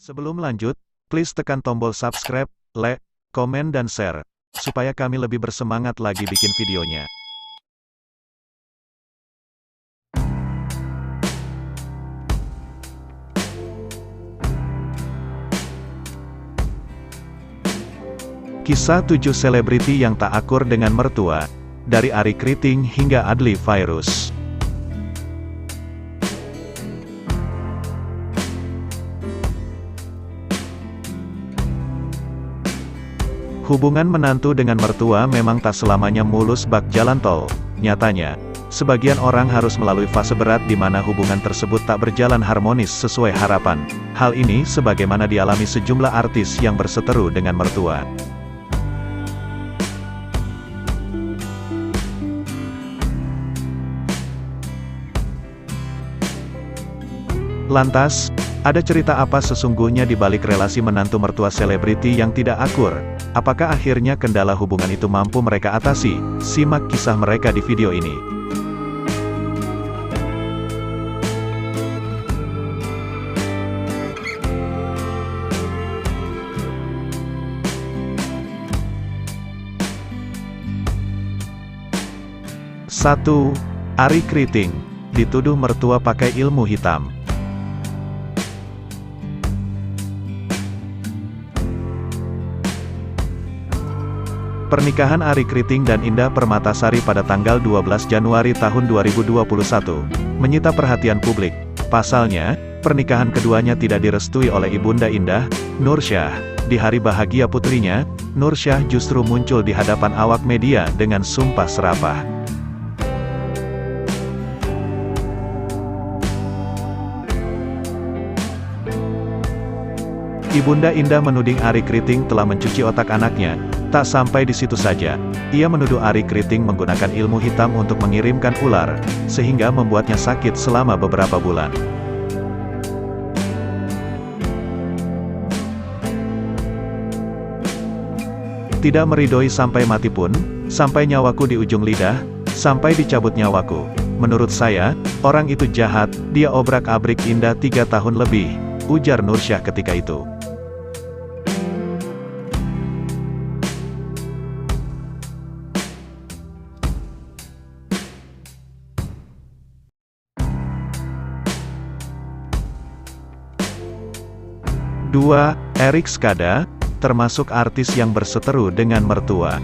Sebelum lanjut, please tekan tombol subscribe, like, komen dan share, supaya kami lebih bersemangat lagi bikin videonya. Kisah 7 selebriti yang tak akur dengan mertua, dari Arie Kriting hingga Adly Fairuz. Hubungan menantu dengan mertua memang tak selamanya mulus bak jalan tol. Nyatanya, sebagian orang harus melalui fase berat di mana hubungan tersebut tak berjalan harmonis sesuai harapan. Hal ini sebagaimana dialami sejumlah artis yang berseteru dengan mertua. Lantas, ada cerita apa sesungguhnya di balik relasi menantu mertua selebriti yang tidak akur? Apakah akhirnya kendala hubungan itu mampu mereka atasi? Simak kisah mereka di video ini. Satu, Arie Kriting dituduh mertua pakai ilmu hitam. Pernikahan Arie Kriting dan Indah Permatasari pada tanggal 12 Januari tahun 2021 menyita perhatian publik. Pasalnya, pernikahan keduanya tidak direstui oleh Ibunda Indah, Nursyah. Di hari bahagia putrinya, Nursyah justru muncul di hadapan awak media dengan sumpah serapah. Ibunda Indah menuding Arie Kriting telah mencuci otak anaknya. Tak sampai di situ saja, ia menuduh Arie Kriting menggunakan ilmu hitam untuk mengirimkan ular, sehingga membuatnya sakit selama beberapa bulan. Tidak meridoi sampai mati pun, sampai nyawaku di ujung lidah, sampai dicabut nyawaku. Menurut saya, orang itu jahat, dia obrak-abrik Indah 3 tahun lebih, ujar Nursyah ketika itu. Dua, Erick Skada, termasuk artis yang berseteru dengan mertua.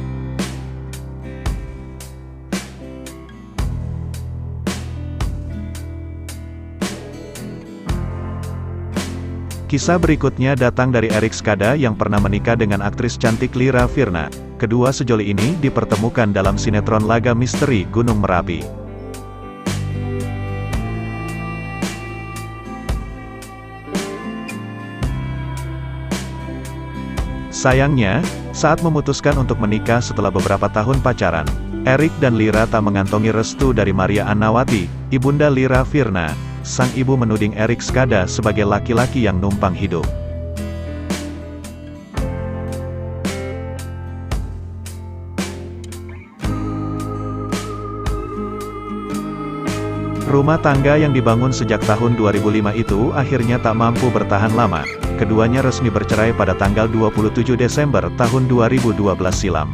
Kisah berikutnya datang dari Erick Skada yang pernah menikah dengan aktris cantik Lyra Firna. Kedua sejoli ini dipertemukan dalam sinetron laga misteri Gunung Merapi. Sayangnya, saat memutuskan untuk menikah setelah beberapa tahun pacaran, Erick dan Lyra tak mengantongi restu dari Maria Annawati, ibunda Lyra Firna. Sang ibu menuding Erick Skada sebagai laki-laki yang numpang hidup. Rumah tangga yang dibangun sejak tahun 2005 itu akhirnya tak mampu bertahan lama. Keduanya resmi bercerai pada tanggal 27 Desember tahun 2012 silam.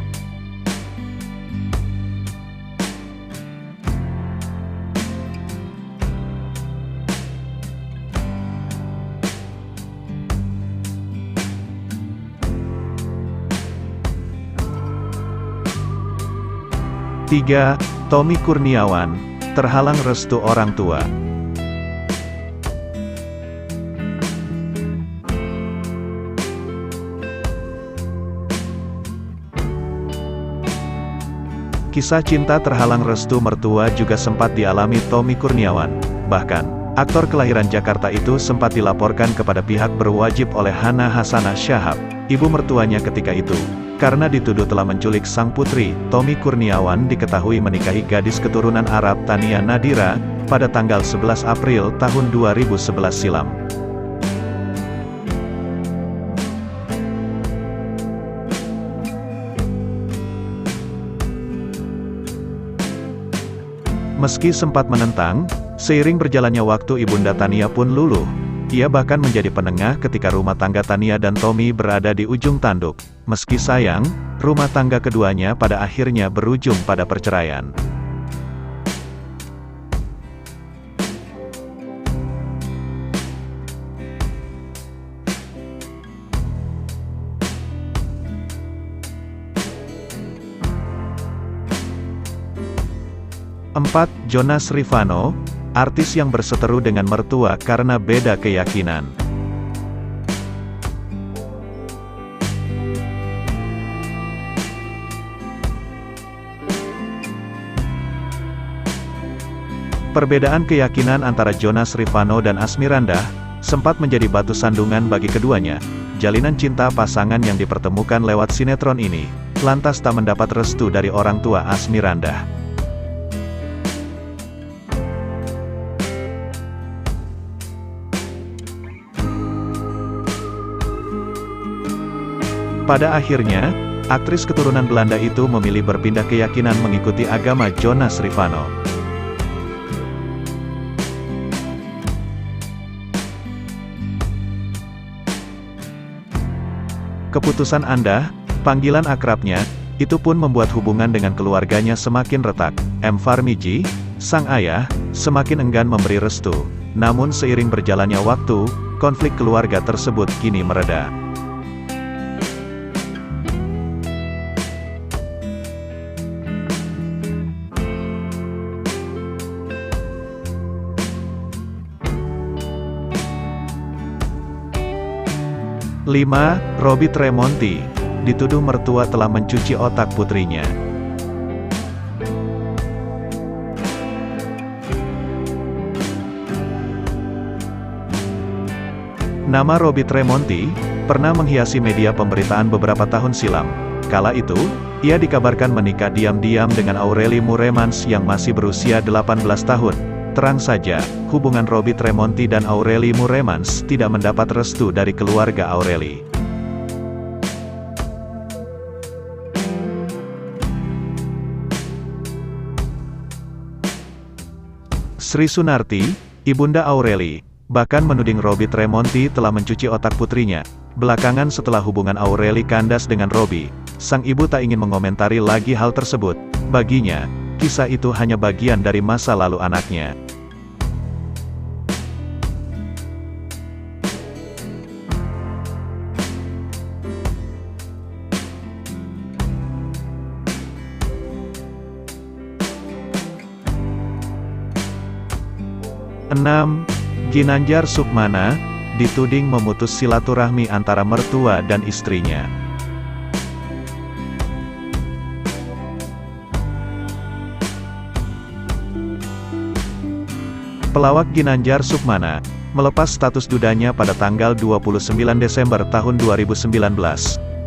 Tiga, Tommy Kurniawan, terhalang restu orang tua. Kisah cinta terhalang restu mertua juga sempat dialami Tommy Kurniawan. Bahkan, aktor kelahiran Jakarta itu sempat dilaporkan kepada pihak berwajib oleh Hana Hasanah Shahab, ibu mertuanya ketika itu. Karena dituduh telah menculik sang putri, Tommy Kurniawan diketahui menikahi gadis keturunan Arab Tania Nadira, pada tanggal 11 April tahun 2011 silam. Meski sempat menentang, seiring berjalannya waktu Ibunda Tania pun luluh. Ia bahkan menjadi penengah ketika rumah tangga Tania dan Tommy berada di ujung tanduk. Meski sayang, rumah tangga keduanya pada akhirnya berujung pada perceraian. Empat, Jonas Rifano, artis yang berseteru dengan mertua karena beda keyakinan. Perbedaan keyakinan antara Jonas Rifano dan Asmirandah sempat menjadi batu sandungan bagi keduanya. Jalinan cinta pasangan yang dipertemukan lewat sinetron ini lantas tak mendapat restu dari orang tua Asmirandah. Pada akhirnya, aktris keturunan Belanda itu memilih berpindah keyakinan mengikuti agama Jonas Rifano. Keputusan Anda, panggilan akrabnya, itu pun membuat hubungan dengan keluarganya semakin retak. M. Farmiji, sang ayah, semakin enggan memberi restu. Namun seiring berjalannya waktu, konflik keluarga tersebut kini mereda. Lima, Robby Tremonti, dituduh mertua telah mencuci otak putrinya. Nama Robby Tremonti pernah menghiasi media pemberitaan beberapa tahun silam. Kala itu, ia dikabarkan menikah diam-diam dengan Aurelie Moeremans yang masih berusia 18 tahun. Terang saja, hubungan Robby Tremonti dan Aurelie Moeremans tidak mendapat restu dari keluarga Aurelie. Sri Sunarti, ibunda Aurelie, bahkan menuding Robby Tremonti telah mencuci otak putrinya. Belakangan setelah hubungan Aurelie kandas dengan Robby, sang ibu tak ingin mengomentari lagi hal tersebut. Baginya, kisah itu hanya bagian dari masa lalu anaknya. Enam, Ginanjar Sukmana, dituding memutus silaturahmi antara mertua dan istrinya. Pelawak Ginanjar Sukmana melepas status dudanya pada tanggal 29 Desember tahun 2019.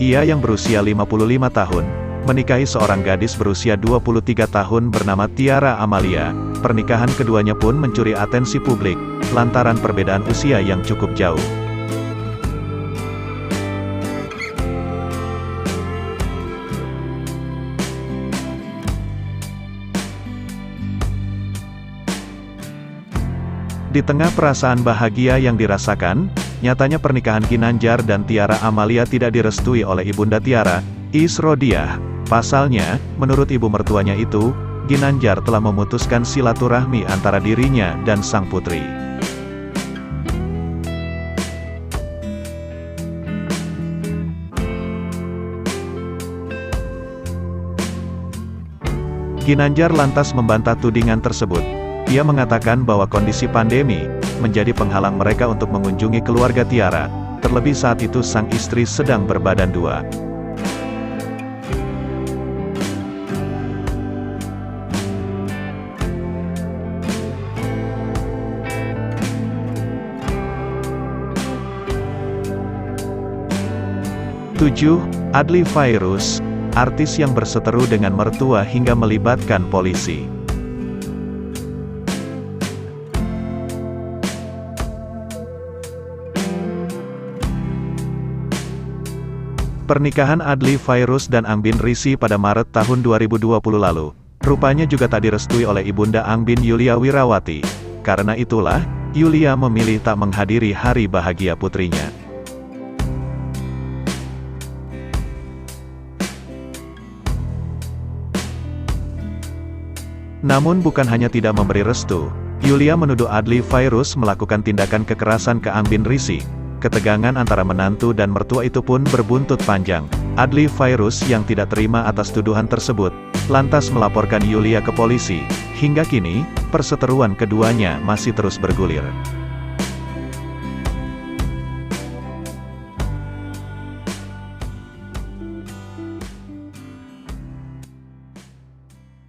Ia yang berusia 55 tahun, menikahi seorang gadis berusia 23 tahun bernama Tiara Amalia. Pernikahan keduanya pun mencuri atensi publik, lantaran perbedaan usia yang cukup jauh. Di tengah perasaan bahagia yang dirasakan, nyatanya pernikahan Ginanjar dan Tiara Amalia tidak direstui oleh ibunda Tiara, Iis Rodiah. Pasalnya, menurut ibu mertuanya itu, Ginanjar telah memutuskan silaturahmi antara dirinya dan sang putri. Ginanjar lantas membantah tudingan tersebut. Ia mengatakan bahwa kondisi pandemi menjadi penghalang mereka untuk mengunjungi keluarga Tiara, terlebih saat itu sang istri sedang berbadan dua. Tujuh, Adly Fairuz, artis yang berseteru dengan mertua hingga melibatkan polisi. Pernikahan Adly Fairuz dan Angbin Risi pada Maret tahun 2020 lalu, rupanya juga tak direstui oleh ibunda Angbin Yulia Wirawati. Karena itulah, Yulia memilih tak menghadiri hari bahagia putrinya. Namun bukan hanya tidak memberi restu, Yulia menuduh Adly Fairuz melakukan tindakan kekerasan ke Ambin Risi. Ketegangan antara menantu dan mertua itu pun berbuntut panjang. Adly Fairuz yang tidak terima atas tuduhan tersebut, lantas melaporkan Yulia ke polisi. Hingga kini, perseteruan keduanya masih terus bergulir.